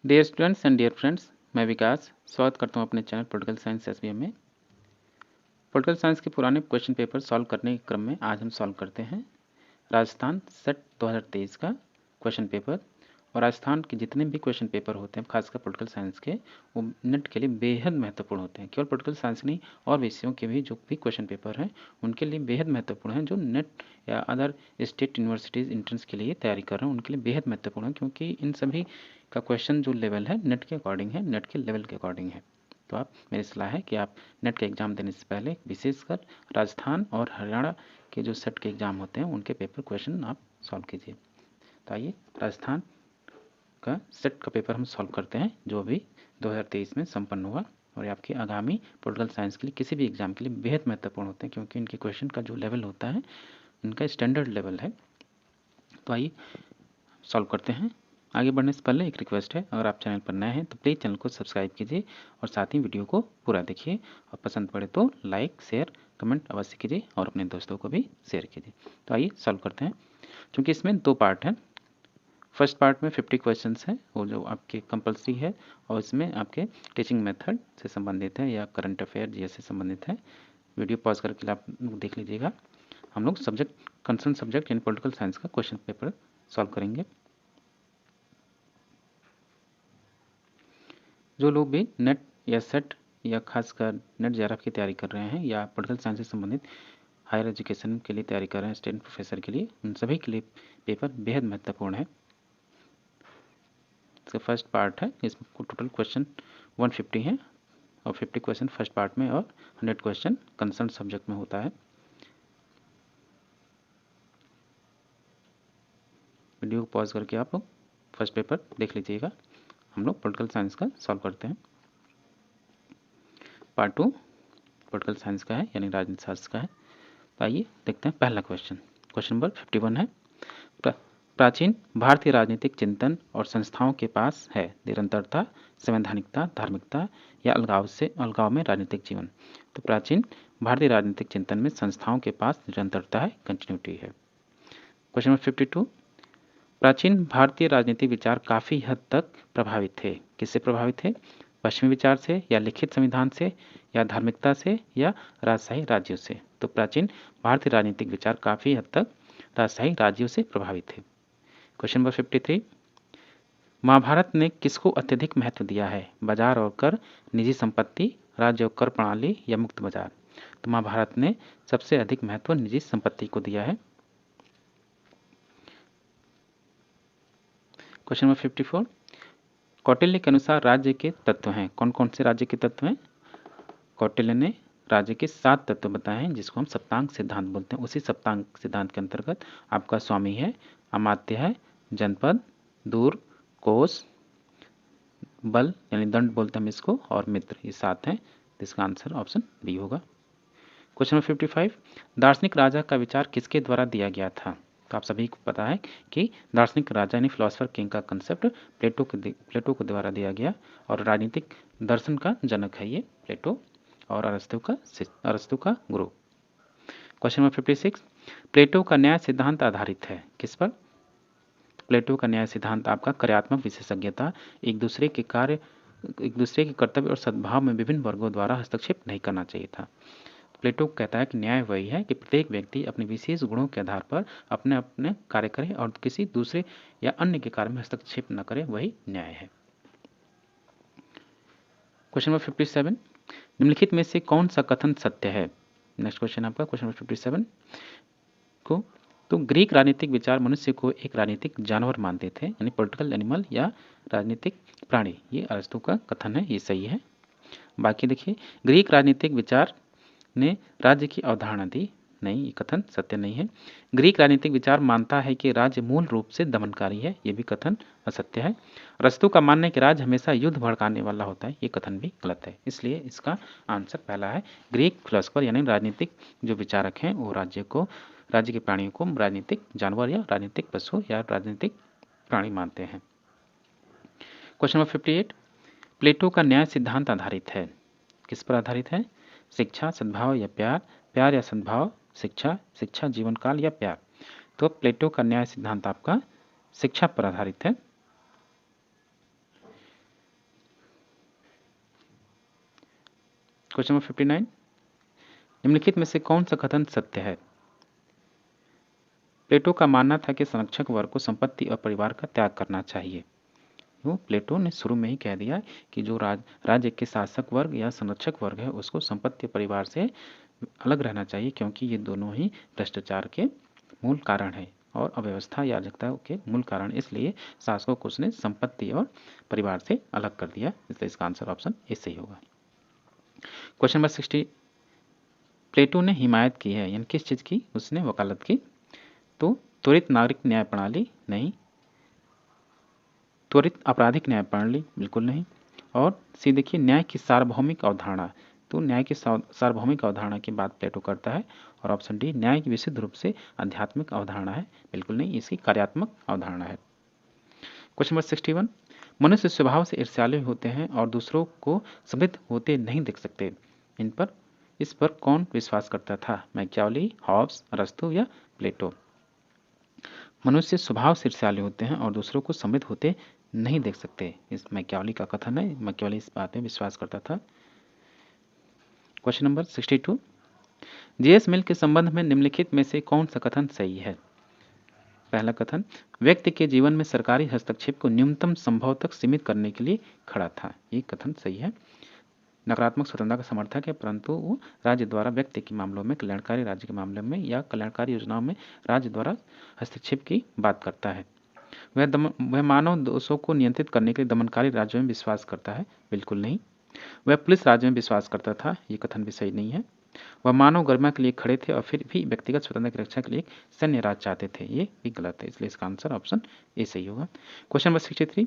Dear students and dear friends, मैं विकास स्वागत करता हूं अपने चैनल पॉलिटिकल साइंस एसबीएम में। पॉलिटिकल साइंस के पुराने क्वेश्चन पेपर सॉल्व करने के क्रम में आज हम सॉल्व करते हैं राजस्थान सेट 2023 का क्वेश्चन पेपर। और राजस्थान के जितने भी क्वेश्चन पेपर होते हैं, खासकर पॉलिटिकल साइंस के, वो नेट के लिए बेहद महत्वपूर्ण होते हैं। केवल पॉलिटिकल साइंस नहीं, और विषयों के भी जो भी क्वेश्चन पेपर हैं उनके लिए बेहद महत्वपूर्ण हैं। जो नेट या अदर स्टेट यूनिवर्सिटीज़ इंट्रेंस के लिए तैयारी कर रहे हैं उनके लिए बेहद महत्वपूर्ण है, क्योंकि इन सभी का क्वेश्चन जो लेवल है नेट के अकॉर्डिंग है, नेट के लेवल के अकॉर्डिंग है। तो आप, मेरी सलाह है कि आप नेट के एग्ज़ाम देने से पहले विशेषकर राजस्थान और हरियाणा के जो सेट के एग्ज़ाम होते हैं उनके पेपर क्वेश्चन आप सॉल्व कीजिए। तो आइए राजस्थान का सेट का पेपर हम सॉल्व करते हैं, जो अभी 2023 में संपन्न हुआ। और ये आपके आगामी पॉलिटिकल साइंस के लिए, किसी भी एग्ज़ाम के लिए बेहद महत्वपूर्ण होते हैं, क्योंकि इनके क्वेश्चन का जो लेवल होता है इनका स्टैंडर्ड लेवल है। तो आइए सॉल्व करते हैं। आगे बढ़ने से पहले एक रिक्वेस्ट है, अगर आप चैनल पर नए हैं तो प्लीज़ चैनल को सब्सक्राइब कीजिए और साथ ही वीडियो को पूरा देखिए, और पसंद पड़े तो लाइक शेयर कमेंट अवश्य कीजिए और अपने दोस्तों को भी शेयर कीजिए। तो आइए सॉल्व करते हैं। क्योंकि इसमें दो पार्ट हैं, फर्स्ट पार्ट में 50 क्वेश्चंस हैं, वो जो आपके कंपलसरी है, और इसमें आपके टीचिंग मेथड से संबंधित है या करंट अफेयर जीएस से संबंधित है। वीडियो पॉज करके आप देख लीजिएगा। हम लोग सब्जेक्ट कंसर्न सब्जेक्ट यानी पॉलिटिकल साइंस का क्वेश्चन पेपर सॉल्व करेंगे। जो लोग भी नेट या सेट या खासकर नेट जेआरएफ की तैयारी कर रहे हैं या पॉलिटिकल साइंस से संबंधित हायर एजुकेशन के लिए तैयारी कर रहे हैं, स्टूडेंट प्रोफेसर के लिए, उन सभी के लिए पेपर बेहद महत्वपूर्ण है। इसका फर्स्ट पार्ट है, इसमें टोटल क्वेश्चन 150 हैं और 50 क्वेश्चन फर्स्ट पार्ट में और 100 क्वेश्चन कंसर्न सब्जेक्ट में होता है। वीडियो को पॉज करके आप लोग फर्स्ट पेपर देख लीजिएगा। हम लोग पॉलिटिकल साइंस का सॉल्व करते हैं। पार्ट 2 पॉलिटिकल साइंस का है, यानी राजनीति शास्त्र का है। तो आइए देखते हैं पहला क्वेश्चन। क्वेश्चन नंबर 51 है, प्राचीन भारतीय राजनीतिक चिंतन और संस्थाओं के पास है निरंतरता, संवैधानिकता, धार्मिकता या अलगाव में राजनीतिक जीवन। तो प्राचीन भारतीय राजनीतिक चिंतन में संस्थाओं के पास निरंतरता है, कंटिन्यूटी है। क्वेश्चन नंबर 52, प्राचीन भारतीय राजनीतिक विचार काफ़ी हद तक प्रभावित थे। किससे प्रभावित थे? पश्चिमी विचार से या लिखित संविधान से या धार्मिकता से या राजशाही राज्यों से। तो प्राचीन भारतीय राजनीतिक विचार काफ़ी हद तक राजशाही राज्यों से प्रभावित थे। क्वेश्चन नंबर 53, महाभारत ने किसको अत्यधिक महत्व दिया है? बाजार और कर, निजी संपत्ति, राज्य और कर प्रणाली या मुक्त बाजार। तो महाभारत ने सबसे अधिक महत्व निजी संपत्ति को दिया है। क्वेश्चन नंबर 54, कौटिल्य के अनुसार राज्य के तत्व हैं। कौन कौन से राज्य के तत्व हैं? कौटिल्य ने राज्य के 7 तत्व बताए हैं, जिसको हम सप्तांग सिद्धांत बोलते हैं। उसी सप्तांग सिद्धांत के अंतर्गत आपका स्वामी है, अमात्य है, जनपद, दूर, कोष, बल यानी दंड बोलते हैं हम इसको, और मित्र, ये 7 हैं। इसका आंसर ऑप्शन बी होगा। क्वेश्चन नंबर 55, दार्शनिक राजा का विचार किसके द्वारा दिया गया था? तो आप सभी को पता है कि दार्शनिक राजा यानी फिलोसफर किंग का कंसेप्ट प्लेटो के द्वारा दिया गया, और राजनीतिक दर्शन का जनक है ये प्लेटो, और अरस्तु का गुरु। क्वेश्चन नंबर 56, प्लेटो का न्याय सिद्धांत आधारित है किस पर? प्लेटो का न्याय सिद्धांत आपका कार्यात्मक विशेषज्ञता, एक दूसरे के कर्तव्य और सद्भाव में विभिन्न वर्गों द्वारा हस्तक्षेप नहीं करना चाहिए था। प्लेटो कहता है कि न्याय वही है कि प्रत्येक व्यक्ति अपने विशेष गुणों के आधार पर अपने अपने कार्य करे और किसी दूसरे या अन्य के कार्य में हस्तक्षेप न करे, वही न्याय है। क्वेश्चन नंबर 57, निम्नलिखित में से कौन सा कथन सत्य है? नेक्स्ट क्वेश्चन आपका क्वेश्चन नंबर 57 को, तो ग्रीक राजनीतिक विचार मनुष्य को एक राजनीतिक जानवर मानते थे, यानी पॉलिटिकल एनिमल या राजनीतिक प्राणी। ये अरस्तु का कथन है, ये सही है। बाकी देखिए, ग्रीक राजनीतिक विचार ने राज्य की अवधारणा दी, नहीं, ये कथन सत्य नहीं है। ग्रीक राजनीतिक विचार मानता है कि राज्य मूल रूप से दमनकारी है, ये भी कथन असत्य है। अरस्तु का मानना है कि राज्य हमेशा युद्ध भड़काने वाला होता है, ये कथन भी गलत है। इसलिए इसका आंसर पहला है। ग्रीक फिलोसफर यानी राजनीतिक जो विचारक हैं वो राज्य के प्राणियों को राजनीतिक जानवर या राजनीतिक पशु या राजनीतिक प्राणी मानते हैं। क्वेश्चन नंबर 58, प्लेटो का न्याय सिद्धांत आधारित है किस पर आधारित है? शिक्षा, सद्भाव या प्यार, प्यार या सद्भाव, शिक्षा, शिक्षा जीवन काल या प्यार। तो प्लेटो का न्याय सिद्धांत आपका शिक्षा पर आधारित है। क्वेश्चन नंबर 59, निम्नलिखित में से कौन सा कथन सत्य है? प्लेटो का मानना था कि संरक्षक वर्ग को संपत्ति और परिवार का त्याग करना चाहिए। वो प्लेटो ने शुरू में ही कह दिया कि जो राज्य के शासक वर्ग या संरक्षक वर्ग है उसको संपत्ति परिवार से अलग रहना चाहिए, क्योंकि ये दोनों ही भ्रष्टाचार के मूल कारण है और अव्यवस्था या अराजकता के मूल कारण। इसलिए शासकों को उसने संपत्ति और परिवार से अलग कर दिया, इसलिए इसका आंसर ऑप्शन ए सही होगा। क्वेश्चन नंबर 60, प्लेटो ने हिमायत की है, यानी किस चीज़ की? उसने वकालत की। तो त्वरित नागरिक न्याय प्रणाली नहीं, त्वरित आपराधिक न्याय प्रणाली बिल्कुल नहीं, और सी देखिए न्याय की सार्वभौमिक अवधारणा। तो न्याय की सार्वभौमिक अवधारणा की बात प्लेटो करता है। और ऑप्शन डी, न्याय की विशुद्ध रूप से आध्यात्मिक अवधारणा है, बिल्कुल नहीं, इसकी कार्यात्मक अवधारणा है। क्वेश्चन नंबर 61, मनुष्य स्वभाव से ईर्ष्यालु होते हैं और दूसरों को समृद्ध होते नहीं देख सकते। इस पर कौन विश्वास करता था? मैकियावेली, हॉब्स, अरस्तू या प्लेटो? मनुष्य स्वभाव से ईर्ष्यालु होते हैं और दूसरों को समृद्ध होते नहीं देख सकते, इस मैकियावेली का कथन है। मैकियावेली इस बात में विश्वास करता था। क्वेश्चन नंबर 62, जेएस मिल के संबंध में निम्नलिखित में से कौन सा कथन सही है? पहला कथन, व्यक्ति के जीवन में सरकारी हस्तक्षेप को न्यूनतम संभव तक सीमित करने के लिए खड़ा था, ये कथन सही है। नकारात्मक स्वतंत्रता का समर्थक है, परंतु वो राज्य द्वारा व्यक्ति के मामलों में, कल्याणकारी राज्य के मामले में या कल्याणकारी योजनाओं में राज्य द्वारा हस्तक्षेप की बात करता है। वह मानव दोषों को नियंत्रित करने के लिए दमनकारी राज्यों में विश्वास करता है, बिल्कुल नहीं। वह पुलिस राज्य में विश्वास करता था, ये कथन भी सही नहीं है। वह मानव गरिमा के लिए खड़े थे और फिर भी व्यक्तिगत स्वतंत्रता की रक्षा के लिए सैन्य राज चाहते थे, ये भी गलत है, इसलिए इसका आंसर ऑप्शन ए सही होगा। क्वेश्चन नंबर 63,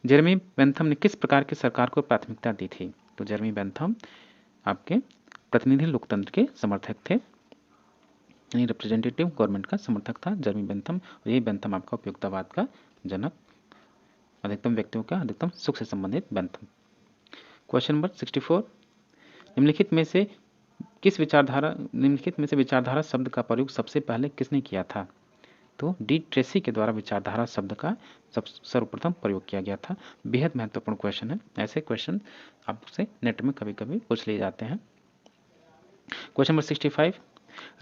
जेरेमी बेंथम ने किस प्रकार की सरकार को प्राथमिकता दी थी? तो जेरेमी बेंथम आपके प्रतिनिधि लोकतंत्र के समर्थक थे, यानी रिप्रेजेंटेटिव गवर्नमेंट का समर्थक था जेरेमी बेंथम। और ये बेंथम आपका उपयुक्तवाद का जनक, अधिकतम व्यक्तियों का अधिकतम सुख से संबंधित बेंथम। क्वेश्चन नंबर 64, निम्नलिखित में से विचारधारा शब्द का प्रयोग सबसे पहले किसने किया था? तो डी ट्रेसी के द्वारा विचारधारा शब्द का सर्वप्रथम प्रयोग किया गया था। बेहद महत्वपूर्ण क्वेश्चन है, ऐसे क्वेश्चन आपसे नेट में कभी कभी पूछ लिए जाते हैं। क्वेश्चन नंबर 65,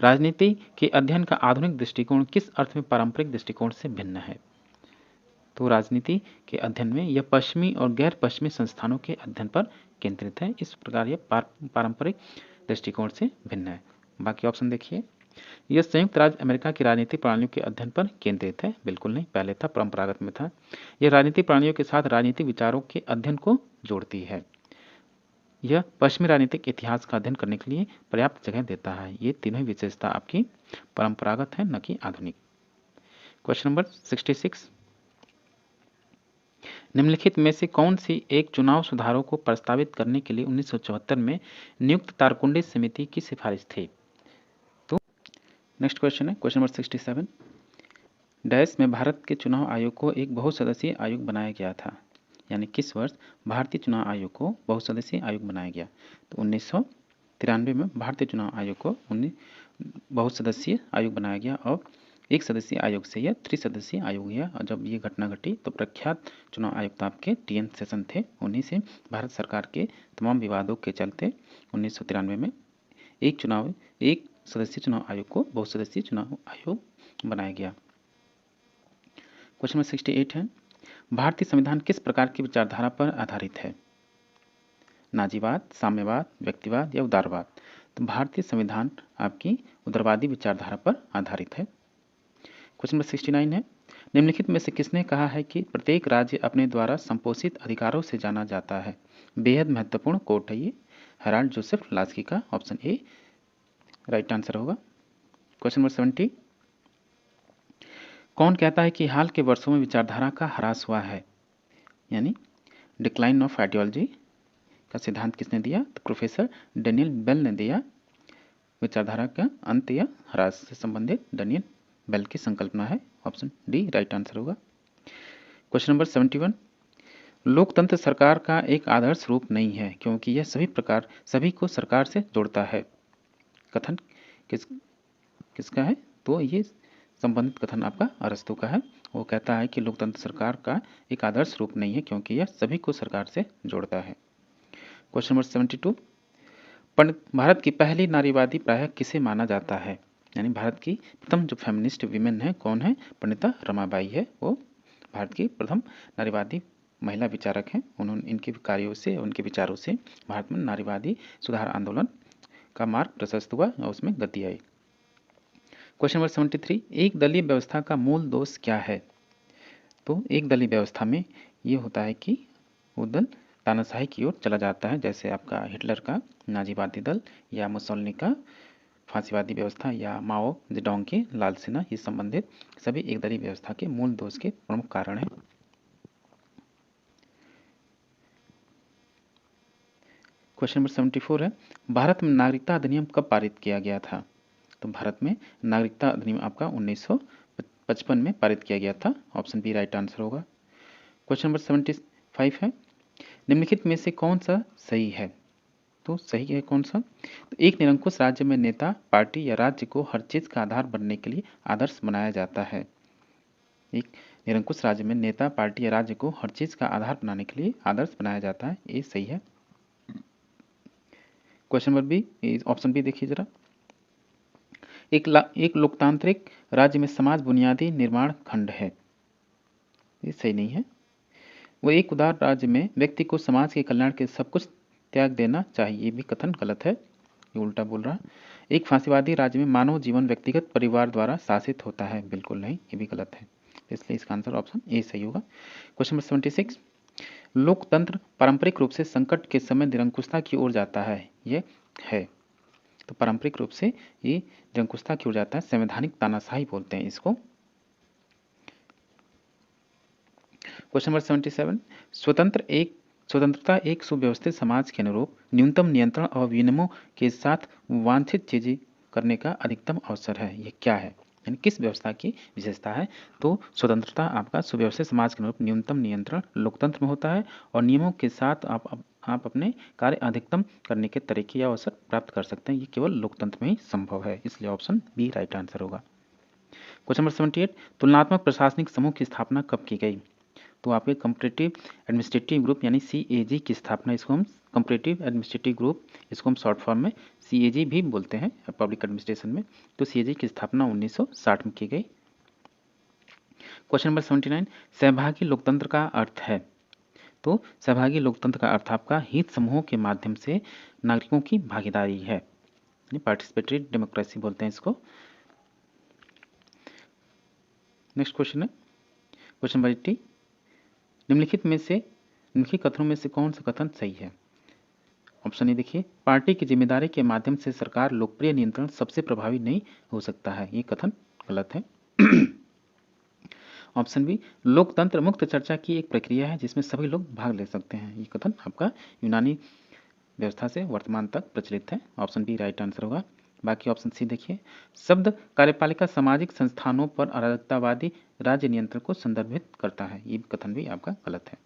राजनीति के अध्ययन का आधुनिक दृष्टिकोण किस अर्थ में पारंपरिक दृष्टिकोण से भिन्न है? तो राजनीति के अध्ययन में यह पश्चिमी और गैर पश्चिमी संस्थानों के अध्ययन पर केंद्रित है, इस प्रकार यह पारंपरिक दृष्टिकोण से भिन्न है। बाकी ऑप्शन देखिए, यह संयुक्त राज्य अमेरिका की राजनीतिक प्रणालियों के अध्ययन पर केंद्रित है, बिल्कुल नहीं, पहले था परंपरागत में था। यह राजनीतिक प्रणालियों के साथ राजनीतिक विचारों के अध्ययन को जोड़ती है। यह पश्चिमी राजनीतिक इतिहास का अध्ययन करने के लिए पर्याप्त जगह देता है। ये तीनों ही विशेषता आपकी परंपरागत है, न कि आधुनिक। क्वेश्चन नंबर 66, निम्नलिखित में से कौन सी एक चुनाव सुधारों को प्रस्तावित करने के लिए 1974 में नियुक्त तारकुंडे समिति की सिफारिश थी? तो नेक्स्ट क्वेश्चन है क्वेश्चन नंबर 67, डैश में भारत के चुनाव आयोग को एक बहुसदस्यीय आयोग बनाया गया था, यानी किस वर्ष भारतीय चुनाव आयोग को बहुसदस्यीय आयोग बनाया गया? तो 1993 में भारतीय चुनाव आयोग को बहुसदस्यीय आयोग बनाया गया और एक सदस्यीय आयोग से यह त्रिसदस्यीय आयोग है। और जब ये घटना घटी तो प्रख्यात चुनाव आयुक्त आपके टीएन सेशन थे, उन्हीं से भारत सरकार के तमाम विवादों के चलते 1993 में एक सदस्यीय चुनाव आयोग को बहुसदस्यीय चुनाव आयोग बनाया गया। क्वेश्चन नंबर 68 है, भारतीय संविधान किस प्रकार की विचारधारा पर आधारित है? नाजीवाद, साम्यवाद, व्यक्तिवाद या उदारवाद? तो भारतीय संविधान आपकी उदारवादी विचारधारा पर आधारित है। क्वेश्चन नंबर 69 है, निम्नलिखित में से किसने कहा है कि प्रत्येक राज्य अपने द्वारा संपोषित अधिकारों से जाना जाता है? बेहद महत्वपूर्ण कोट है ये, हेराल्ड जोसेफ लास्की का, ऑप्शन ए राइट आंसर होगा। क्वेश्चन नंबर 70, कौन कहता है कि हाल के वर्षों में विचारधारा का ह्रास हुआ है, यानी डिक्लाइन ऑफ आइडियोलॉजी का सिद्धांत किसने दिया? तो प्रोफेसर डेनियल बेल ने दिया। विचारधारा का अंत या ह्रास से संबंधित डेनियल बेल की संकल्पना है, ऑप्शन डी राइट आंसर होगा। क्वेश्चन नंबर 71, लोकतंत्र सरकार का एक आदर्श रूप नहीं है क्योंकि यह सभी को सरकार से जोड़ता है। कथन किसका है? तो ये संबंधित कथन आपका अरस्तू का है। वो कहता है कि लोकतंत्र सरकार का एक आदर्श रूप नहीं है क्योंकि यह सभी को सरकार से जोड़ता है। क्वेश्चन नंबर 72, भारत की पहली नारीवादी प्रायः किसे माना जाता है? यानी भारत की प्रथम जो फेमिनिस्ट वीमेन है कौन है? पंडिता रमाबाई है, वो भारत की प्रथम नारीवादी महिला विचारक हैं। उन्होंने इनके कार्यों से, उनके विचारों से भारत में नारीवादी सुधार आंदोलन का मार्ग प्रशस्त हुआ और उसमें गति आई। क्वेश्चन नंबर 73, एक दलीय व्यवस्था का मूल दोष क्या है? तो एक दलीय व्यवस्था में ये होता है कि वो दल तानाशाही की ओर चला जाता है, जैसे आपका हिटलर का नाजीवादी दल या मुसोलिनी का फांसीवादी व्यवस्था या माओ जेडोंग की लाल सेना, ये संबंधित सभी एक दलीय व्यवस्था के मूल दोष के प्रमुख कारण हैं। क्वेश्चन नंबर 74 है, भारत में नागरिकता अधिनियम कब पारित किया गया था? तो भारत में नागरिकता अधिनियम आपका 1955 में पारित किया गया था। ऑप्शन बी राइट आंसर होगा। क्वेश्चन नंबर 75 है, निम्नलिखित में से कौन सा सही है? तो सही है कौन सा? तो एक निरंकुश राज्य में नेता पार्टी या राज्य को हर चीज का आधार बनने के लिए आदर्श बनाया जाता है। एक निरंकुश राज्य में नेता पार्टी या राज्य को हर चीज का आधार बनाने के लिए आदर्श बनाया जाता है, ये सही है। Question number B, option B देखिए जरा, एक लोकतांत्रिक राज्य में समाज बुनियादी निर्माण खंड है, ये सही नहीं है। वो एक उदार राज्य में व्यक्ति को समाज के कल्याण के सब कुछ त्याग देना चाहिए, ये भी कथन गलत है, ये उल्टा बोल रहा। एक फांसीवादी राज्य में मानव जीवन व्यक्तिगत परिवार द्वारा शासित होता है, बिल्कुल नहीं, ये भी गलत है, इसलिए इसका आंसर ऑप्शन ए सही होगा। क्वेश्चन नंबर 76, लोकतंत्र पारंपरिक रूप से संकट के समय निरंकुशता की ओर जाता है, ये है। तो पारंपरिक रूप से ये निरंकुशता की ओर जाता है, संवैधानिक तानाशाही बोलते हैं इसको। क्वेश्चन नंबर 77, स्वतंत्रता एक सुव्यवस्थित समाज के अनुरूप न्यूनतम नियंत्रण और विनियमों के साथ वांछित चीजें करने का अधिकतम अवसर है, ये क्या है? यानी किस व्यवस्था की विशेषता है? तो स्वतंत्रता आपका सुव्यवस्थित समाज के अनुरूप न्यूनतम नियंत्रण लोकतंत्र में होता है और नियमों के साथ आप अपने कार्य अधिकतम करने के तरीके या अवसर प्राप्त कर सकते हैं, ये केवल लोकतंत्र में ही संभव है, इसलिए ऑप्शन बी राइट आंसर होगा। क्वेश्चन नंबर 78, तुलनात्मक प्रशासनिक समूह की स्थापना कब की गई? तो आपके कंपैरेटिव एडमिनिस्ट्रेटिव ग्रुप यानी CAG की स्थापना, इसको हम कंपैरेटिव एडमिनिस्ट्रेटिव ग्रुप, इसको हम शॉर्ट फॉर्म में CAG भी बोलते हैं पब्लिक एडमिनिस्ट्रेशन में। तो CAG की स्थापना 1960 में की गई। क्वेश्चन नंबर 79, सहभागी लोकतंत्र का अर्थ है? तो सहभागी लोकतंत्र का अर्थ आपका हित समूहों के माध्यम से नागरिकों की भागीदारी है, पार्टिसिपेटरी डेमोक्रेसी बोलते हैं इसको। नेक्स्ट क्वेश्चन है क्वेश्चन नंबर 80, निम्नलिखित कथनों में से कौन सा कथन सही है? ऑप्शन ए देखिए, पार्टी की जिम्मेदारी के माध्यम से सरकार लोकप्रिय नियंत्रण सबसे प्रभावी नहीं हो सकता है, ये कथन गलत है। ऑप्शन बी, लोकतंत्र मुक्त चर्चा की एक प्रक्रिया है जिसमें सभी लोग भाग ले सकते हैं, ये कथन आपका यूनानी व्यवस्था से वर्तमान तक प्रचलित है। ऑप्शन बी राइट आंसर होगा। बाकी ऑप्शन सी देखिए, शब्द कार्यपालिका सामाजिक संस्थानों पर अराजकतावादी राज्य नियंत्रण को संदर्भित करता है, ये कथन भी आपका गलत है।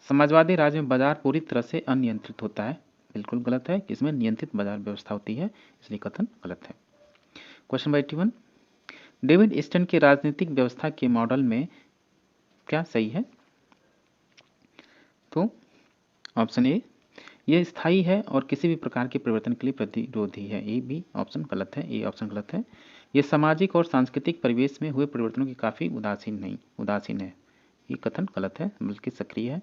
समाजवादी राज्य में बाजार पूरी तरह से अनियंत्रित होता है, बिल्कुल गलत है, इसमें नियंत्रित बाजार व्यवस्था होती है, इसलिए कथन गलत है। क्वेश्चन नंबर 81, डेविड ईस्टन के राजनीतिक व्यवस्था के मॉडल में क्या सही है? तो ऑप्शन ए, यह स्थायी है और किसी भी प्रकार के परिवर्तन के लिए प्रतिरोधी है, ये भी ऑप्शन गलत है, ये ऑप्शन गलत है। यह सामाजिक और सांस्कृतिक परिवेश में हुए परिवर्तनों की काफ़ी उदासीन है, ये कथन गलत है, बल्कि सक्रिय है।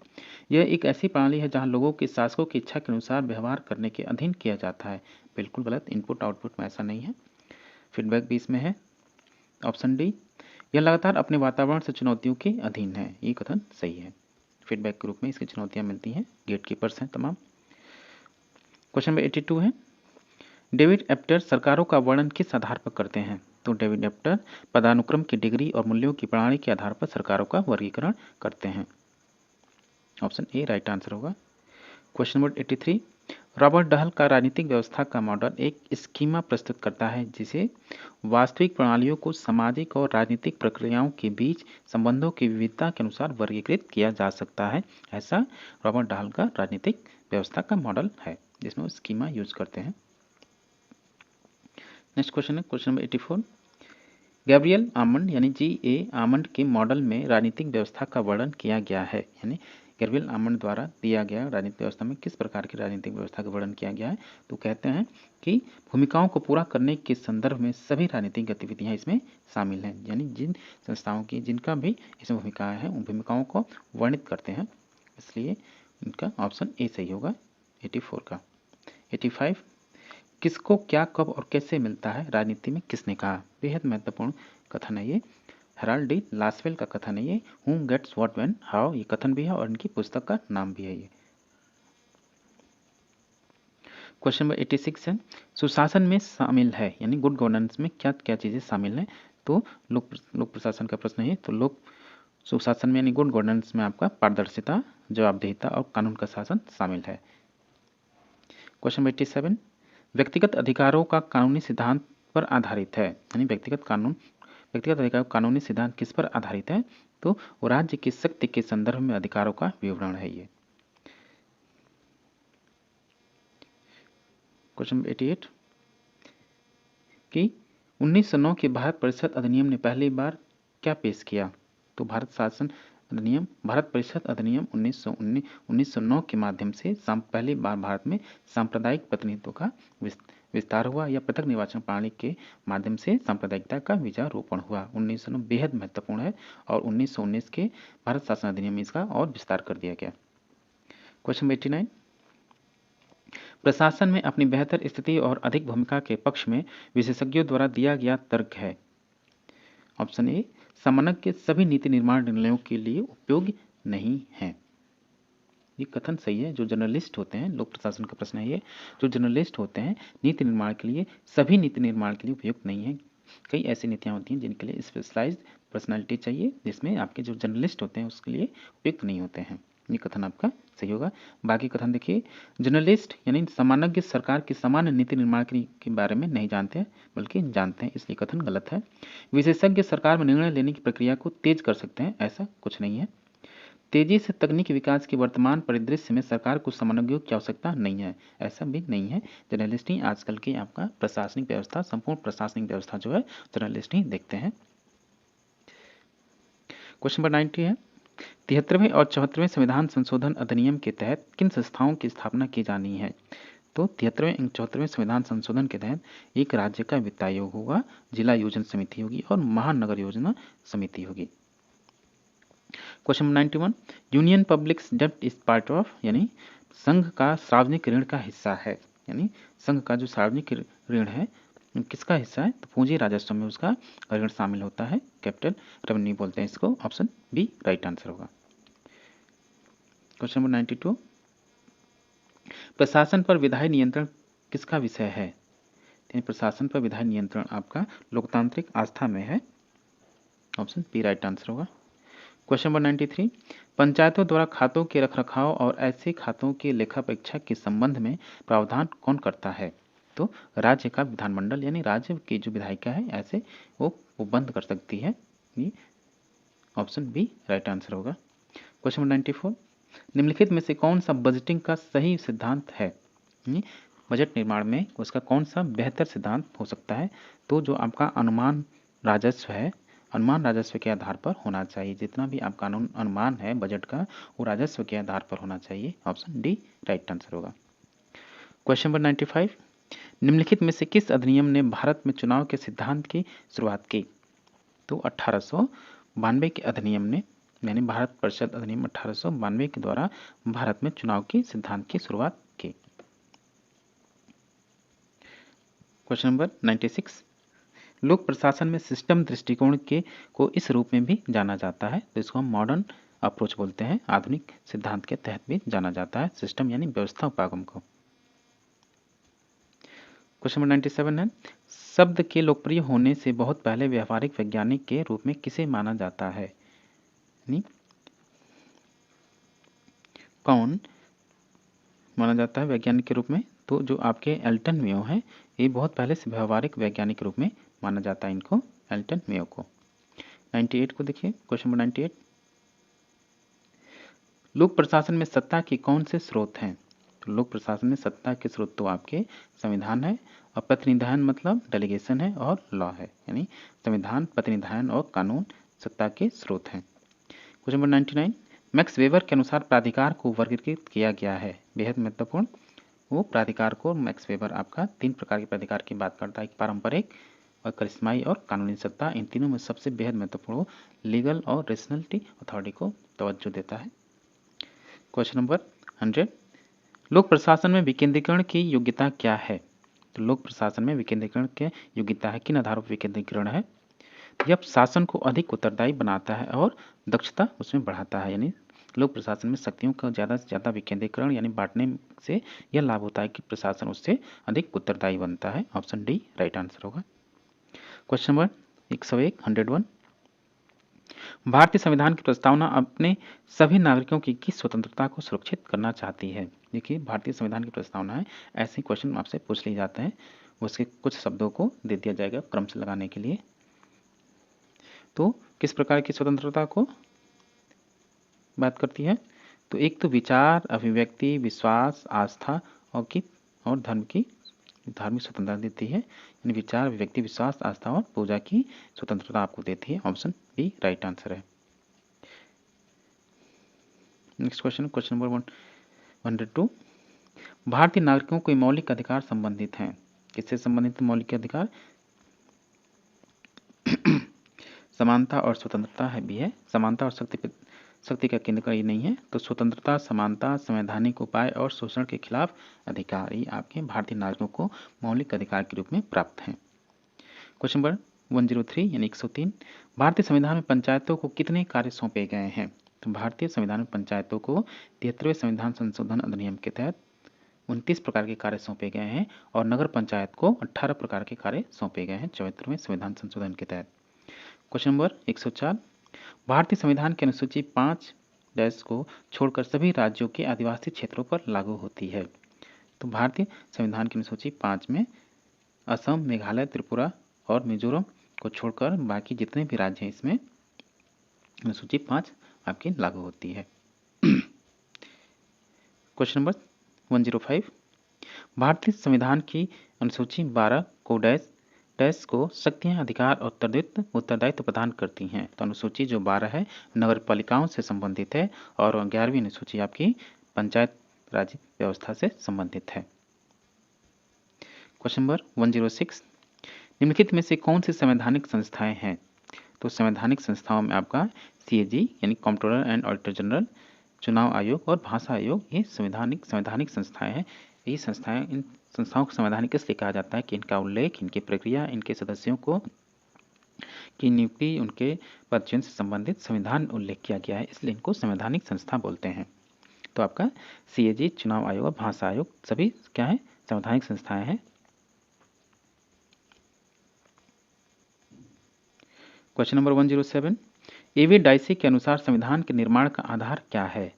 यह एक ऐसी प्रणाली है जहां लोगों के शासकों की इच्छा के अनुसार व्यवहार करने के अधीन किया जाता है, बिल्कुल गलत, इनपुट आउटपुट में ऐसा नहीं है। फीडबैक भी इसमें है। ऑप्शन डी, यह लगातार अपने वातावरण से चुनौतियों के अधीन है, ये कथन सही है। फीडबैक के रूप में इसकी चुनौतियां मिलती हैं, गेट कीपर्स हैं तमाम। क्वेश्चन नंबर 82 है, डेविड एप्टर सरकारों का वर्णन किस आधार पर करते हैं? तो डेविड एप्टर पदानुक्रम की डिग्री और मूल्यों की प्रणाली के आधार पर सरकारों का वर्गीकरण करते हैं। ऑप्शन ए राइट आंसर होगा। क्वेश्चन नंबर 83, रॉबर्ट डहल का राजनीतिक व्यवस्था का मॉडल एक स्कीमा प्रस्तुत करता है जिसे वास्तविक प्रणालियों को सामाजिक और राजनीतिक प्रक्रियाओं के बीच संबंधों की विविधता के अनुसार वर्गीकृत किया जा सकता है, ऐसा रॉबर्ट डहल का राजनीतिक व्यवस्था का मॉडल है जिसमें वो स्कीमा यूज करते हैं। नेक्स्ट क्वेश्चन है क्वेश्चन नंबर 84, गैब्रियल आमंड यानी G.A. आमंड के मॉडल में राजनीतिक व्यवस्था का वर्णन किया गया है, यानी गेरविल आमंड द्वारा दिया गया राजनीतिक व्यवस्था में किस प्रकार की राजनीतिक व्यवस्था का वर्णन किया गया है? तो कहते हैं कि भूमिकाओं को पूरा करने के संदर्भ में सभी राजनीतिक गतिविधियां इसमें शामिल हैं, यानी जिन संस्थाओं की जिनका भी इसमें भूमिकाएं हैं उन भूमिकाओं को वर्णित करते हैं, इसलिए इनका ऑप्शन ए सही होगा 84 का। 85 किसको क्या कब और कैसे मिलता है राजनीति में किसने कहा? बेहद महत्वपूर्ण कथन है ये, हेराल्ड डी लासवेल का कथन है ये, who gets what when how, ये कथन भी है और इनकी पुस्तक का नाम भी है ये। क्वेश्चन नंबर 86 है, सुशासन में शामिल है यानी गुड गवर्नेंस में क्या क्या चीज़ें शामिल हैं? तो लोक प्रशासन का प्रश्न है, तो लोक सुशासन में यानी गुड गवर्नेंस में आपका पारदर्शिता, जवाबदेहिता और कानून का शासन शामिल है। क्वेश्चन नंबर 87, व्यक्तिगत अधिकारों का कानूनी सिद्धांत पर आधारित है, यानी व्यक्तिगत अधिकार कानूनी सिद्धांत किस पर आधारित है? तो वो राज्य की शक्ति के संदर्भ में अधिकारों का विवरण है ये। क्वेश्चन 88 कि 1909 के भारत परिषद अधिनियम ने पहली बार क्या पेश किया? तो भारत परिषद अधिनियम 1909 के माध्यम से पहली बार भारत में सांप्रदायिक प्रतिनिधित्व का विस्तार हुआ या पृथक निर्वाचन प्रणाली के माध्यम से सांप्रदायिकता का बीजारोपण हुआ। 1909 बेहद महत्वपूर्ण है और 1919 के भारत शासन अधिनियम में इसका और विस्तार कर दिया गया। क्वेश्चन 89, प्रशासन में अपनी बेहतर स्थिति और अधिक भूमिका के पक्ष में विशेषज्ञों द्वारा दिया गया तर्क है। ऑप्शन ए, सामान्य के सभी नीति निर्माण निर्णयों के लिए उपयोगी नहीं है। ये कथन सही है। जो जर्नलिस्ट होते हैं, लोक प्रशासन का प्रश्न है ये, जो जर्नलिस्ट होते हैं नीति निर्माण के लिए, सभी नीति निर्माण के लिए उपयुक्त नहीं है। कई ऐसी नीतियाँ होती हैं जिनके लिए स्पेशलाइज्ड पर्सनालिटी चाहिए, जिसमें आपके जो जर्नलिस्ट होते हैं उसके लिए उपयुक्त नहीं होते हैं। ये कथन आपका सही होगा। बाकी कथन देखिए, जर्नलिस्ट यानी सामान्य सरकार की सामान्य नीति निर्माण के बारे में नहीं जानते हैं बल्कि जानते हैं, इसलिए कथन गलत है। विशेषज्ञ सरकार में निर्णय लेने की प्रक्रिया को तेज कर सकते हैं, ऐसा कुछ नहीं है। तेजी से तकनीकी विकास के वर्तमान परिदृश्य में सरकार को समन्वयों की आवश्यकता नहीं है, ऐसा भी नहीं है। जर्नलिस्ट ही आजकल की आपका प्रशासनिक व्यवस्था, संपूर्ण प्रशासनिक व्यवस्था जो है जर्नलिस्ट ही देखते हैं। क्वेश्चन नंबर 90 है, 73वें और 74वें संविधान संशोधन अधिनियम के तहत किन संस्थाओं की स्थापना की जानी है? तो 73वें और 74वें संविधान संशोधन के तहत एक राज्य का वित्त आयोग होगा, जिला योजना समिति होगी और महानगर योजना समिति होगी। क्वेश्चन 91, यूनियन पब्लिक डेब्ट इज पार्ट ऑफ, यानी संघ का सार्वजनिक ऋण का हिस्सा है, यानी संघ का जो सार्वजनिक ऋण है किसका हिस्सा है? तो पूंजी राजस्व में उसका ऋण शामिल होता है, कैपिटल रेवेन्यू बोलते हैं इसको। ऑप्शन बी राइट आंसर होगा। क्वेश्चन नंबर 92, प्रशासन पर विधायी नियंत्रण किसका विषय है? प्रशासन पर विधायी नियंत्रण आपका लोकतांत्रिक आस्था में है। ऑप्शन बी राइट आंसर होगा। क्वेश्चन नंबर 93, पंचायतों द्वारा खातों के रखरखाव और ऐसे खातों के लेखा परीक्षा के संबंध में प्रावधान कौन करता है? तो राज्य का विधानमंडल, यानी राज्य की जो विधायिका है ऐसे वो बंद कर सकती है। ये ऑप्शन बी राइट आंसर होगा। क्वेश्चन नंबर 94, निम्नलिखित में से कौन सा बजटिंग का सही सिद्धांत है? बजट निर्माण में उसका कौन सा बेहतर सिद्धांत हो सकता है? तो जो आपका अनुमान राजस्व है, अनुमान राजस्व के आधार पर होना चाहिए। जितना भी आपका अनुमान है बजट का वो राजस्व के आधार पर होना चाहिए। ऑप्शन डी राइट आंसर होगा। क्वेश्चन नंबर 95, निम्नलिखित में से किस अधिनियम ने भारत में चुनाव के सिद्धांत की शुरुआत की? तो 1892 के अधिनियम ने, यानी भारत परिषद अधिनियम 1892 के द्वारा भारत में चुनाव के सिद्धांत की शुरुआत की। क्वेश्चन नंबर 96, लोक प्रशासन में सिस्टम दृष्टिकोण को इस रूप में भी जाना जाता है, तो इसको हम मॉडर्न अप्रोच बोलते हैं। आधुनिक सिद्धांत के तहत भी जाना जाता है सिस्टम यानी व्यवस्था उपागम को। क्वेश्चन नंबर 97 है, शब्द के लोकप्रिय होने से बहुत पहले व्यवहारिक वैज्ञानिक के रूप में किसे माना जाता है? कौन माना जाता है वैज्ञानिक के रूप में? तो जो आपके एल्टन मेयो हैं, ये बहुत पहले से व्यवहारिक वैज्ञानिक के रूप में माना जाता है इनको, एल्टन मेयो को। 98 को देखिए, क्वेश्चन नंबर 98, लोक प्रशासन में सत्ता के कौन से स्रोत हैं? तो लोक प्रशासन में सत्ता के स्रोत तो आपके संविधान है और प्रतिनिधान मतलब डेलीगेशन है और लॉ है, यानी संविधान, प्रतिनिधान और कानून सत्ता के स्रोत हैं। क्वेश्चन नंबर 99, मैक्स वेबर के अनुसार प्राधिकार को वर्गीकृत किया गया है, बेहद महत्वपूर्ण। वो प्राधिकार को मैक्स वेबर आपका 3 प्रकार के प्राधिकार की बात करता है, पारंपरिक और करिश्माई और कानूनी सत्ता। इन तीनों में सबसे बेहद महत्वपूर्ण वो लीगल और रेशनलिटी अथॉरिटी को तवज्जो देता है। क्वेश्चन नंबर 100, लोक प्रशासन में विकेंद्रीकरण की योग्यता क्या है? तो लोक प्रशासन में विकेंद्रीकरण की योग्यता है, किन आधारों पर विकेंद्रीकरण है? यह शासन को अधिक उत्तरदायी बनाता है और दक्षता उसमें बढ़ाता है। यानी लोक प्रशासन में शक्तियों का ज़्यादा से ज़्यादा विकेंद्रीकरण यानी बांटने से यह लाभ होता है कि प्रशासन उससे अधिक उत्तरदायी बनता है। ऑप्शन डी राइट आंसर होगा। क्वेश्चन नंबर 101 101, भारतीय संविधान की प्रस्तावना अपने सभी नागरिकों की किस स्वतंत्रता को सुरक्षित करना चाहती है? देखिए, भारतीय संविधान की प्रस्तावना है, ऐसे क्वेश्चन आपसे पूछ लिए जाते हैं, उसके कुछ शब्दों को दे दिया जाएगा क्रम से लगाने के लिए। तो किस प्रकार की स्वतंत्रता को बात करती है? तो एक तो विचार, अभिव्यक्ति, विश्वास, आस्था और धर्म की धार्मिक स्वतंत्रता देती है। यानी विचार, अभिव्यक्ति, विश्वास, आस्था और पूजा की स्वतंत्रता आपको देती है। ऑप्शन बी राइट आंसर है। नेक्स्ट क्वेश्चन, क्वेश्चन नंबर 102, भारतीय नागरिकों के मौलिक अधिकार संबंधित हैं, किससे संबंधित मौलिक अधिकार? समानता और स्वतंत्रता है भी है, समानता और शक्ति का केंद्र ये नहीं है। तो स्वतंत्रता, समानता, संवैधानिक उपाय और शोषण के खिलाफ अधिकार ये आपके भारतीय नागरिकों को मौलिक अधिकार के रूप में प्राप्त हैं। क्वेश्चन नंबर 103 यानी 103, भारतीय संविधान में पंचायतों को कितने कार्य सौंपे गए हैं? तो भारतीय संविधान में पंचायतों को 73वें संविधान संशोधन अधिनियम के तहत 29 प्रकार के कार्य सौंपे गए हैं और नगर पंचायत को 18 प्रकार के कार्य सौंपे गए हैं 74वें संविधान संशोधन के तहत। क्वेश्चन नंबर 104, भारतीय संविधान की अनुसूची 5 को छोड़कर सभी राज्यों के आदिवासी क्षेत्रों पर लागू होती है। तो भारतीय संविधान की अनुसूची 5 में असम, मेघालय, त्रिपुरा और मिजोरम को छोड़कर बाकी जितने भी राज्य हैं इसमें अनुसूची 5 आपकी लागू होती है। क्वेश्चन नंबर 105, भारतीय संविधान की अनुसूची 12 को डैश को शक्तियां, अधिकार और उत्तरदायित्व प्रदान करती हैं। तो अनुसूची जो 12 है नगर पालिकाओं से संबंधित है और 11वीं अनुसूची आपकी पंचायत राज व्यवस्था से संबंधित है। क्वेश्चन नंबर 106, निम्नलिखित में से कौन सी संवैधानिक संस्थाएं हैं? तो संवैधानिक संस्थाओं में आपका CAG यानी कंप्ट्रोलर एंड ऑडिटर जनरल, चुनाव आयोग और भाषा आयोग ये संवैधानिक संस्थाएं हैं। ये संस्थाएं, इन संस्थाओं को संवैधानिक इसलिए कहा जाता है कि इनका उल्लेख, इनकी प्रक्रिया, इनके सदस्यों को की नियुक्ति, उनके पदचयन से संबंधित संविधान उल्लेख किया गया है, इसलिए इनको संवैधानिक संस्था बोलते हैं। तो आपका CAG, चुनाव आयोग और भाषा आयोग सभी क्या है? संवैधानिक संस्थाएं हैं। Question number 107, A.V. डाइसी के अनुसार संविधान के निर्माण का आधार क्या है?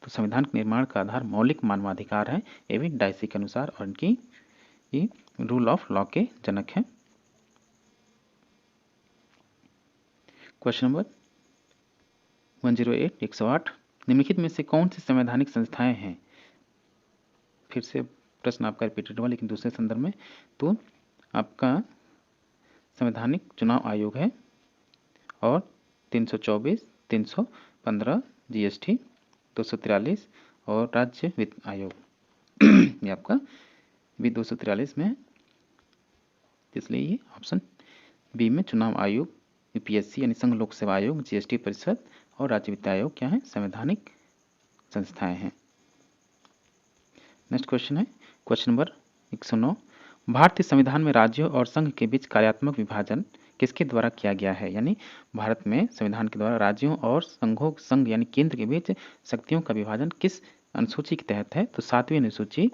तो संविधान के निर्माण का आधार मौलिक मानवाधिकार है A.V. डाइसी के अनुसार और इनकी ये रूल ऑफ लॉ के जनक हैं। क्वेश्चन नंबर 108 108, निम्नलिखित में से कौन सी संवैधानिक संस्थाएं हैं? फिर से प्रश्न आपका रिपीटेड हुआ लेकिन दूसरे संदर्भ में। तो आपका संवैधानिक चुनाव आयोग है और 324, 315 GST, 243 और राज्य वित्त आयोग ये आपका भी 243 में है, इसलिए ये ऑप्शन बी में चुनाव आयोग, UPSC यानी संघ लोक सेवा आयोग, GST परिषद और राज्य वित्त आयोग क्या है? संवैधानिक संस्थाएं हैं। नेक्स्ट क्वेश्चन है क्वेश्चन नंबर 109, भारतीय संविधान में राज्यों और संघ के बीच कार्यात्मक विभाजन किसके द्वारा किया गया है? यानी भारत में संविधान के द्वारा राज्यों और संघ यानी केंद्र के बीच शक्तियों का विभाजन किस अनुसूची के तहत है? तो 7वीं अनुसूची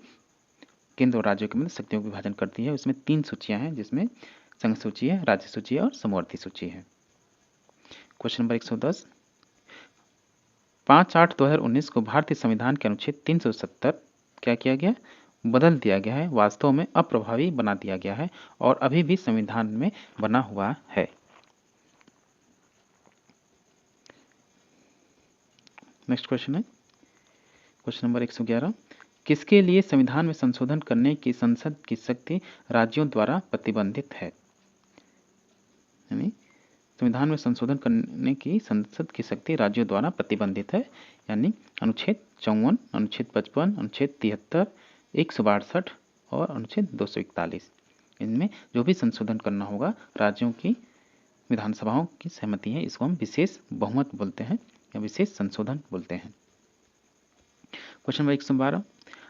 केंद्र और राज्यों के मध्य शक्तियों का विभाजन करती है। उसमें 3 सूचियां हैं जिसमें संघ सूची है, राज्य सूची है और समवर्ती सूची है। क्वेश्चन नंबर 110, 5/8/2019 को भारतीय संविधान के अनुच्छेद 370 क्या किया गया? बदल दिया गया है, वास्तव में अप्रभावी बना दिया गया है और अभी भी संविधान में बना हुआ है। नेक्स्ट क्वेश्चन है क्वेश्चन नंबर 111, किसके लिए संविधान में संशोधन करने की संसद की शक्ति राज्यों द्वारा प्रतिबंधित है? यानी संविधान में संशोधन करने की संसद की शक्ति राज्यों द्वारा प्रतिबंधित है। यानी अनुच्छेद 54, अनुच्छेद 55, अनुच्छेद 73, 162 और अनुच्छेद 241। इनमें जो भी संशोधन करना होगा राज्यों की विधानसभाओं की सहमति है, इसको हम विशेष बहुमत बोलते हैं या विशेष संशोधन बोलते हैं। क्वेश्चन नंबर 112,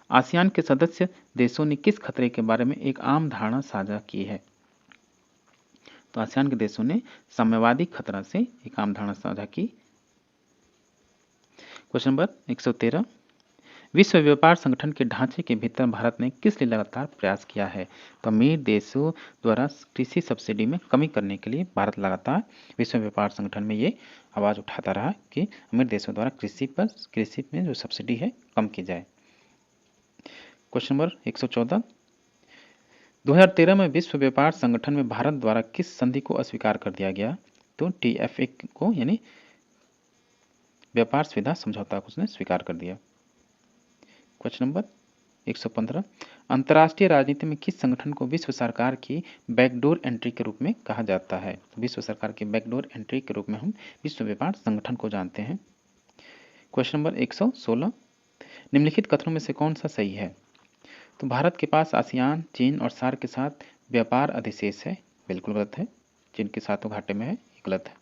आसियान के सदस्य देशों ने किस खतरे के बारे में एक आम धारणा साझा की है? तो आसियान के देशों ने साम्यवादी खतरा से एक आम धारणा साझा की। क्वेश्चन नंबर 113, विश्व व्यापार संगठन के ढांचे के भीतर भारत ने किस लिए लगातार प्रयास किया है? तो अमीर देशों द्वारा कृषि सब्सिडी में कमी करने के लिए भारत लगातार विश्व व्यापार संगठन में ये आवाज़ उठाता रहा कि अमीर देशों द्वारा कृषि में जो सब्सिडी है कम की जाए। क्वेश्चन नंबर 114, 2013 में विश्व व्यापार संगठन में भारत द्वारा किस संधि को अस्वीकार कर दिया गया? तो TFA को, यानी व्यापार सुविधा समझौता को उसने स्वीकार कर दिया। क्वेश्चन नंबर 115, अंतर्राष्ट्रीय राजनीति में किस संगठन को विश्व सरकार की बैकडोर एंट्री के रूप में कहा जाता है? तो विश्व सरकार की बैकडोर एंट्री के रूप में हम विश्व व्यापार संगठन को जानते हैं। क्वेश्चन नंबर 116, निम्नलिखित कथनों में से कौन सा सही है? तो भारत के पास आसियान, चीन और सार्क के साथ व्यापार अधिशेष है, बिल्कुल गलत है। चीन के साथ तो घाटे में है, गलत है।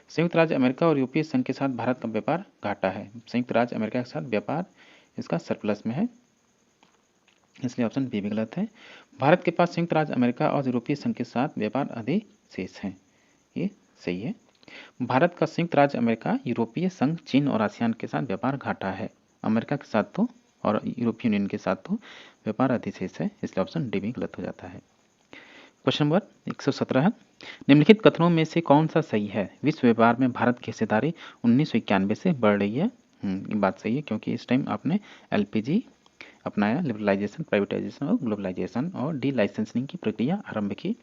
संयुक्त राज्य अमेरिका और यूरोपीय संघ के साथ भारत का व्यापार घाटा है, संयुक्त राज्य अमेरिका के साथ व्यापार इसका सरप्लस में है, इसलिए ऑप्शन बी भी गलत है। भारत के पास संयुक्त राज्य अमेरिका और यूरोपीय संघ के साथ व्यापार अधिशेष है, ये सही है। भारत का संयुक्त राज्य अमेरिका, यूरोपीय संघ, चीन और आसियान के साथ व्यापार घाटा है, अमेरिका के साथ तो और यूरोपीय यूनियन के साथ तो व्यापार अधिशेष है, इसलिए ऑप्शन डी भी गलत हो जाता है। क्वेश्चन नंबर 117, निम्नलिखित कथनों में से कौन सा सही है? विश्व व्यापार में भारत की हिस्सेदारी 1991 से बढ़ रही है। ये बात सही है, क्योंकि इस टाइम आपने LPG अपनाया, लिबरलाइजेशन, प्राइवेटाइजेशन और ग्लोबलाइजेशन और डी लाइसेंसिंग की प्रक्रिया आरंभ की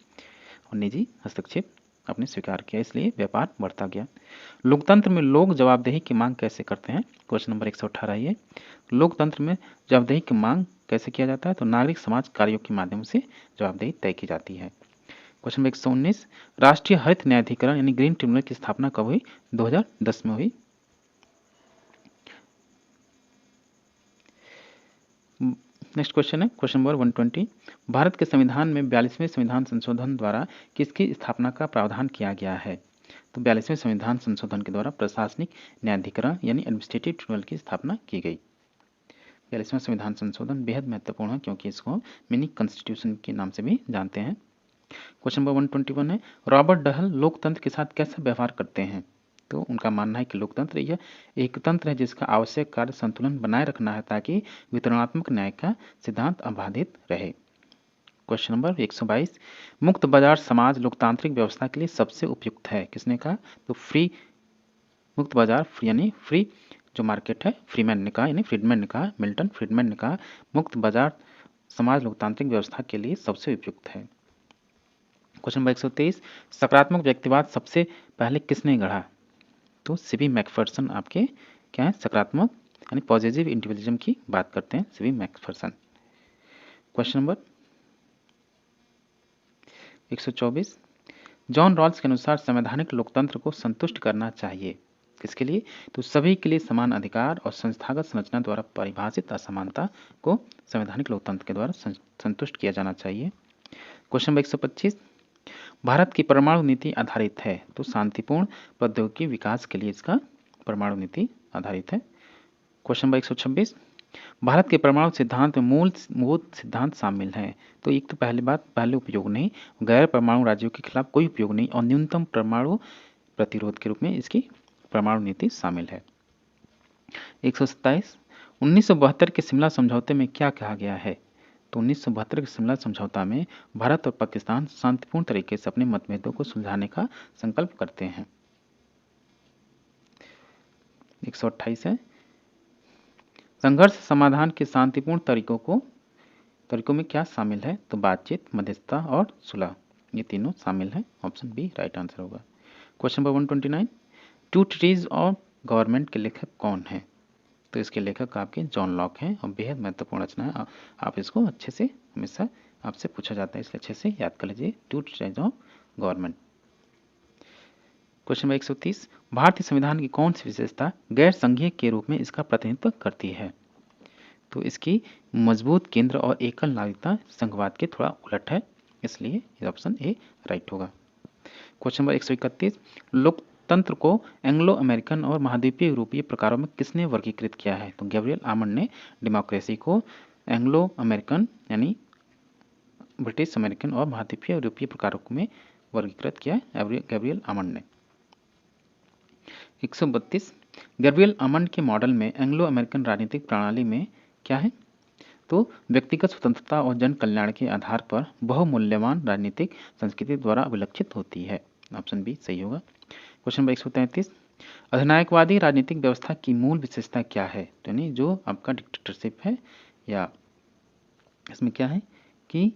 और निजी हस्तक्षेप आपने स्वीकार किया, इसलिए व्यापार बढ़ता गया। लोकतंत्र में लोक जवाबदेही की मांग कैसे करते हैं? क्वेश्चन नंबर 118 ये, लोकतंत्र में जवाबदेही की मांग कैसे किया जाता है? तो नागरिक समाज कार्यों के माध्यम से जवाबदेही तय की जाती है। क्वेश्चन नंबर 119, राष्ट्रीय हरित न्यायाधिकरण यानी ग्रीन ट्रिब्यूनल की स्थापना कब हुई? 2010 में हुई। नेक्स्ट क्वेश्चन है क्वेश्चन नंबर 120, भारत के संविधान में 42वें संविधान संशोधन द्वारा किसकी स्थापना का प्रावधान किया गया है? तो 42वें संविधान संशोधन के द्वारा प्रशासनिक न्यायाधिकरण यानी एडमिनिस्ट्रेटिव ट्रिब्यूनल की स्थापना की गई। 42वां संविधान संशोधन बेहद महत्वपूर्ण है, क्योंकि इसको मिनी कॉन्स्टिट्यूशन के नाम से भी जानते हैं। क्वेश्चन नंबर 121 है, रॉबर्ट डहल लोकतंत्र के साथ कैसा व्यवहार करते हैं? तो उनका मानना है कि लोकतंत्र यह एक तंत्र है जिसका आवश्यक कार्य संतुलन बनाए रखना है ताकि वितरणात्मक न्याय का सिद्धांत अबाधित रहे। क्वेश्चन नंबर 122, मुक्त बाजार समाज लोकतांत्रिक व्यवस्था के लिए सबसे उपयुक्त है, किसने कहा? तो मुक्त बाजार यानी फ्री जो मार्केट है, फ्रीमैन ने कहा, यानी फ्रीडमैन ने कहा, मिल्टन फ्रीडमैन ने कहा मुक्त बाजार समाज लोकतांत्रिक व्यवस्था के लिए सबसे उपयुक्त है। क्वेश्चन नंबर 123, सकारात्मक व्यक्तिवाद सबसे पहले किसने गढ़ा? तो सीबी मैकफर्सन आपके क्या है? सकारात्मक यानी पॉजिटिव इंडिविजुअलिज्म की बात करते हैं C B Macpherson. Question number 124, John Rawls के अनुसार संवैधानिक लोकतंत्र को संतुष्ट करना चाहिए, किसके लिए? तो सभी के लिए समान अधिकार और संस्थागत संरचना द्वारा परिभाषित असमानता को संवैधानिक लोकतंत्र के द्वारा संतुष्ट किया जाना चाहिए। क्वेश्चन नंबर 125, भारत की परमाणु नीति आधारित है, तो शांतिपूर्ण प्रौद्योगिकी विकास के लिए इसका परमाणु नीति आधारित है। क्वेश्चन नंबर 126, भारत के परमाणु सिद्धांत में मूल सिद्धांत शामिल हैं, तो एक तो पहले उपयोग नहीं, गैर परमाणु राज्यों के खिलाफ कोई उपयोग नहीं और न्यूनतम परमाणु प्रतिरोध के रूप में इसकी परमाणु नीति शामिल है। 127, 1972 के शिमला समझौते में क्या कहा गया है? तो 1972 के शिमला समझौता में भारत और पाकिस्तान शांतिपूर्ण तरीके से अपने मतभेदों को सुलझाने का संकल्प करते हैं। 128 है, संघर्ष समाधान के शांतिपूर्ण तरीकों में क्या शामिल है? तो बातचीत, मध्यस्थता और सुलह, ये तीनों शामिल है, ऑप्शन बी राइट आंसर होगा। Question number 129, two treatises of government के लेखक कौन है? तो इसके लेखक आपके जॉन लॉक हैं और बेहद महत्वपूर्ण रचना है, आप इसको अच्छे से हमेशा आपसे पूछा जाता है, इसलिए अच्छे से याद कर लीजिए, two treatises of government. Question number 130, भारतीय संविधान की कौन सी विशेषता गैर संघीय के रूप में इसका प्रतिनिधित्व करती है? तो इसकी मजबूत केंद्र और एकल नागरिकता संघवाद के थोड़ा उलट है, इसलिए ये ऑप्शन ए राइट होगा। क्वेश्चन नंबर 131, लोकतंत्र को एंग्लो अमेरिकन और महाद्वीपीय यूरोपीय प्रकारों में किसने वर्गीकृत किया है? तो गैब्रियल आमंड ने डेमोक्रेसी को एंग्लो अमेरिकन यानी ब्रिटिश अमेरिकन और महाद्वीपीय यूरोपीय प्रकारों में वर्गीकृत किया है गैब्रियल आमंड ने। 132, गैब्रियल आमंड के मॉडल में एंग्लो अमेरिकन राजनीतिक प्रणाली में क्या है? तो व्यक्तिगत स्वतंत्रता और जन कल्याण के आधार पर बहुमूल्यवान राजनीतिक संस्कृति द्वारा अभिलक्षित होती है। ऑप्शन बी सही होगा। क्वेश्चन नंबर 133, अधिनायकवादी राजनीतिक व्यवस्था की मूल विशेषता क्या है? तो यानी जो आपका डिक्टेटरशिप है या इसमें क्या है कि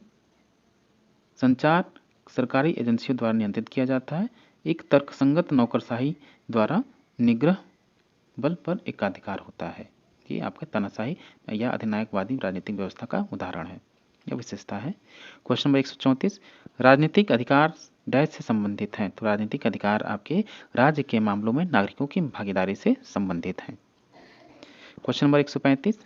संचार सरकारी एजेंसियों द्वारा नियंत्रित किया जाता है, एक तर्कसंगत नौकरशाही द्वारा निग्रह बल पर एकाधिकार होता है। ये आपका तानाशाही या अधिनायकवादी राजनीतिक व्यवस्था का उदाहरण है या विशेषता है। क्वेश्चन नंबर 134, राजनीतिक अधिकार डैश से संबंधित हैं? तो राजनीतिक अधिकार आपके राज्य के मामलों में नागरिकों की भागीदारी से संबंधित हैं। क्वेश्चन नंबर 135,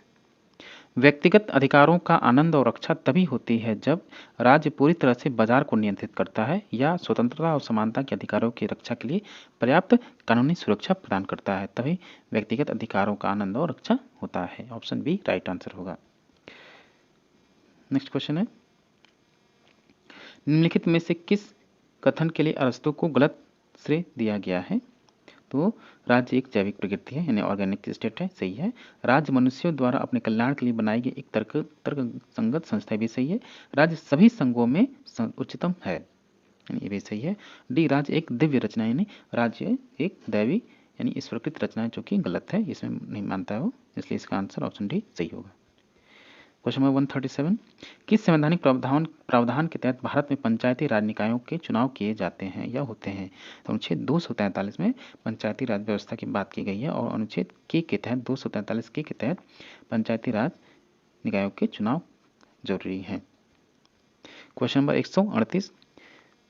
व्यक्तिगत अधिकारों का आनंद और रक्षा तभी होती है जब राज्य पूरी तरह से बाजार को नियंत्रित करता है या स्वतंत्रता और समानता के अधिकारों की रक्षा के लिए पर्याप्त कानूनी सुरक्षा प्रदान करता है, तभी व्यक्तिगत अधिकारों का आनंद और रक्षा होता है। ऑप्शन बी राइट आंसर होगा। नेक्स्ट क्वेश्चन है, निम्नलिखित में से किस कथन के लिए अरस्तु को गलत श्रेय दिया गया है? तो राज्य एक जैविक प्रकृति है यानी ऑर्गेनिक स्टेट है, सही है। राज्य मनुष्यों द्वारा अपने कल्याण के लिए बनाई गई एक तर्क संगत संस्था भी सही है। राज्य सभी संघों में उच्चतम है, ये भी सही है। डी, राज्य एक दिव्य रचना यानी राज्य एक दैवी यानी ईश्वरकृत रचना है, जो कि गलत है, इसमें नहीं मानता है वो, इसलिए इसका आंसर ऑप्शन डी सही होगा। क्वेश्चन नंबर 137, किस संवैधानिक प्रावधान के तहत भारत में पंचायती राज निकायों के चुनाव किए जाते हैं या होते हैं? तो अनुच्छेद 243 में पंचायती राज व्यवस्था की बात की गई है और अनुच्छेद के तहत 243 के तहत पंचायती राज निकायों के चुनाव जरूरी हैं। क्वेश्चन नंबर 138,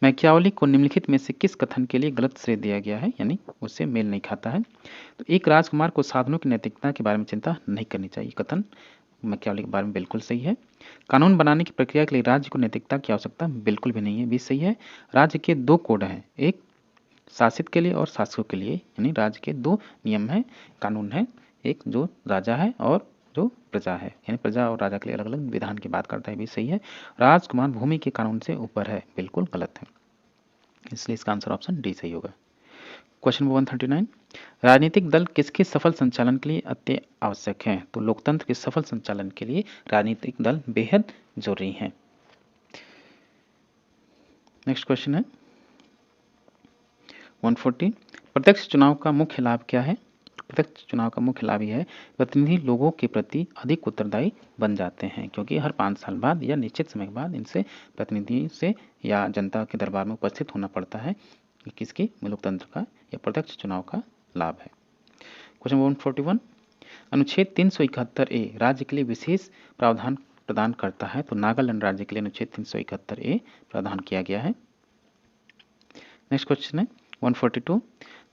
मैकियावली को निम्नलिखित में से किस कथन के लिए गलत श्रेय दिया गया है यानी उससे मेल नहीं खाता है? तो एक राजकुमार को साधनों की नैतिकता के बारे में चिंता नहीं करनी चाहिए, कथन मैकियावली के बारे में बिल्कुल सही है। कानून बनाने की प्रक्रिया के लिए राज्य को नैतिकता की आवश्यकता बिल्कुल भी नहीं है, भी सही है। राज्य के दो कोड हैं, एक शासित के लिए और शासकों के लिए, यानी राज्य के दो नियम हैं, कानून है, एक जो राजा है और जो प्रजा है, यानी प्रजा और राजा के लिए अलग अलग विधान की बात करता है, भी सही है। राजकुमार भूमि के कानून से ऊपर है, बिल्कुल गलत है, इसलिए इसका आंसर ऑप्शन डी सही होगा। क्वेश्चन नंबर 139, राजनीतिक दल किसके सफल संचालन के लिए अति आवश्यक है? तो लोकतंत्र के सफल संचालन के लिए राजनीतिक दल बेहद जरूरी हैं। नेक्स्ट क्वेश्चन है 140, प्रत्यक्ष चुनाव का मुख्य लाभ क्या है? प्रत्यक्ष चुनाव का मुख्य लाभ यह है, प्रतिनिधि लोगों के प्रति अधिक उत्तरदायी बन जाते हैं, क्योंकि हर 5 साल बाद या निश्चित समय के बाद इनसे प्रतिनिधि से या जनता के दरबार में उपस्थित होना पड़ता है। किसकी? लोकतंत्र का या प्रत्यक्ष चुनाव का लाभ है। क्वेश्चन 141, अनुच्छेद 371A राज्य के लिए विशेष प्रावधान प्रदान करता है, तो नागालैंड राज्य के लिए अनुच्छेद 371A प्रावधान किया गया है। नेक्स्ट क्वेश्चन है 142,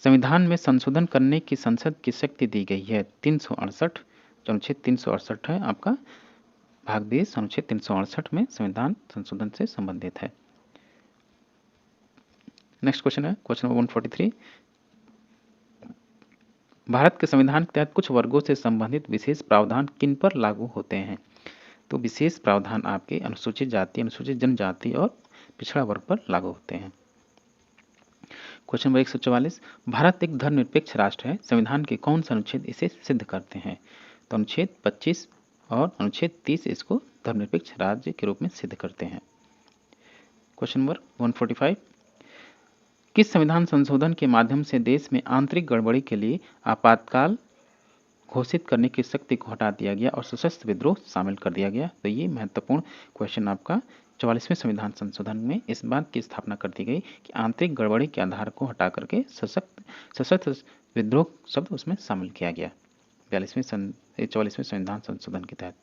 संविधान में संशोधन करने की संसद की शक्ति दी गई है 368, जो अनुच्छेद 368 है आपका भाग 20 अनुच्छेद 368 में संविधान संशोधन से संबंधित है। नेक्स्ट क्वेश्चन है क्वेश्चन नंबर 143, भारत के संविधान के तहत कुछ वर्गों से संबंधित विशेष प्रावधान किन पर लागू होते हैं? तो विशेष प्रावधान आपके अनुसूचित जाति, अनुसूचित जनजाति और पिछड़ा वर्ग पर लागू होते हैं। क्वेश्चन नंबर 144, भारत एक धर्मनिरपेक्ष राष्ट्र है, संविधान के कौन सा अनुच्छेद इसे सिद्ध करते हैं? तो अनुच्छेद 25 और अनुच्छेद 30 इसको धर्मनिरपेक्ष राज्य के रूप में सिद्ध करते हैं। क्वेश्चन नंबर 145, किस संविधान संशोधन के माध्यम से देश में आंतरिक गड़बड़ी के लिए आपातकाल घोषित करने की शक्ति को हटा दिया गया और सशस्त्र विद्रोह शामिल कर दिया गया? तो ये महत्वपूर्ण क्वेश्चन आपका 44वें संविधान संशोधन में इस बात की स्थापना कर दी गई कि आंतरिक गड़बड़ी के आधार को हटा करके सशस्त्र विद्रोह शब्द उसमें शामिल किया गया 44वें संविधान संशोधन के तहत।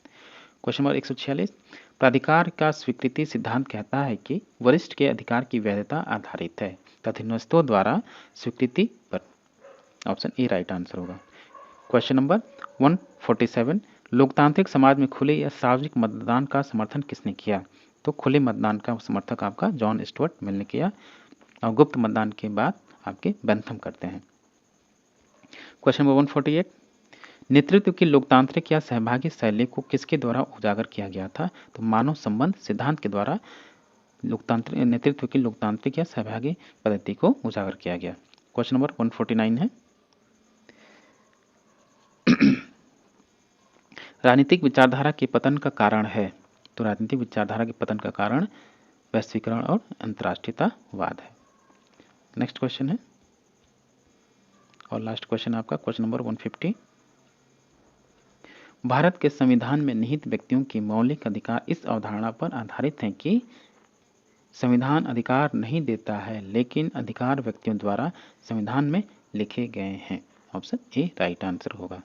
क्वेश्चन नंबर 146, प्राधिकार का स्वीकृति सिद्धांत कहता है कि वरिष्ठ के अधिकार की वैधता आधारित है, अधीनस्थों द्वारा स्वीकृति पर। ऑप्शन ए राइट आंसर होगा। क्वेश्चन नंबर 147, लोकतांत्रिक समाज में खुले या सार्वजनिक मतदान का समर्थन किसने किया? तो खुले मतदान का समर्थक आपका जॉन स्टुअर्ट मिल ने किया और गुप्त मतदान के बाद आपके बेंथम करते हैं। क्वेश्चन नंबर 148, नेतृत्व की लोकतांत्रिक या सहभागी शैली को किसके द्वारा उजागर किया गया था? तो मानव संबंध सिद्धांत के द्वारा लोकतांत्रिक नेतृत्व की लोकतांत्रिक या सहभागी पद्धति को उजागर किया गया। क्वेश्चन नंबर 149 है, राजनीतिक विचारधारा के पतन का कारण है? तो राजनीतिक विचारधारा के पतन का कारण वैश्वीकरण और अंतर्राष्ट्रीयतावाद है। नेक्स्ट क्वेश्चन है और लास्ट क्वेश्चन आपका क्वेश्चन नंबर 150, भारत के संविधान में निहित व्यक्तियों के मौलिक अधिकार इस अवधारणा पर आधारित हैं कि संविधान अधिकार नहीं देता है लेकिन अधिकार व्यक्तियों द्वारा संविधान में लिखे गए हैं। ऑप्शन ए राइट आंसर होगा।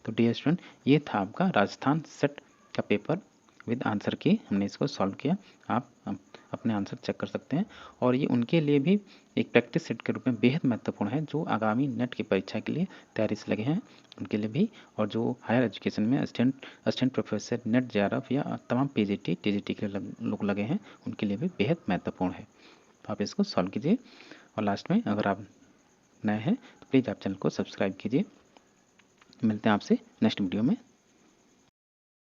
तो डियर स्टूडेंट, ये था आपका राजस्थान सेट का पेपर विद आंसर की, हमने इसको सॉल्व किया। आप अपने आंसर चेक कर सकते हैं और ये उनके लिए भी एक प्रैक्टिस सेट के रूप में बेहद महत्वपूर्ण है जो आगामी नेट की परीक्षा के लिए तैयारी से लगे हैं उनके लिए भी, और जो हायर एजुकेशन में असिस्टेंट प्रोफेसर नेट जेआरएफ या तमाम पीजीटी टीजीटी के लोग लगे हैं उनके लिए भी बेहद महत्वपूर्ण है। तो आप इसको सॉल्व कीजिए और लास्ट में अगर आप नए हैं तो प्लीज़ आप चैनल को सब्सक्राइब कीजिए। मिलते हैं आपसे नेक्स्ट वीडियो में।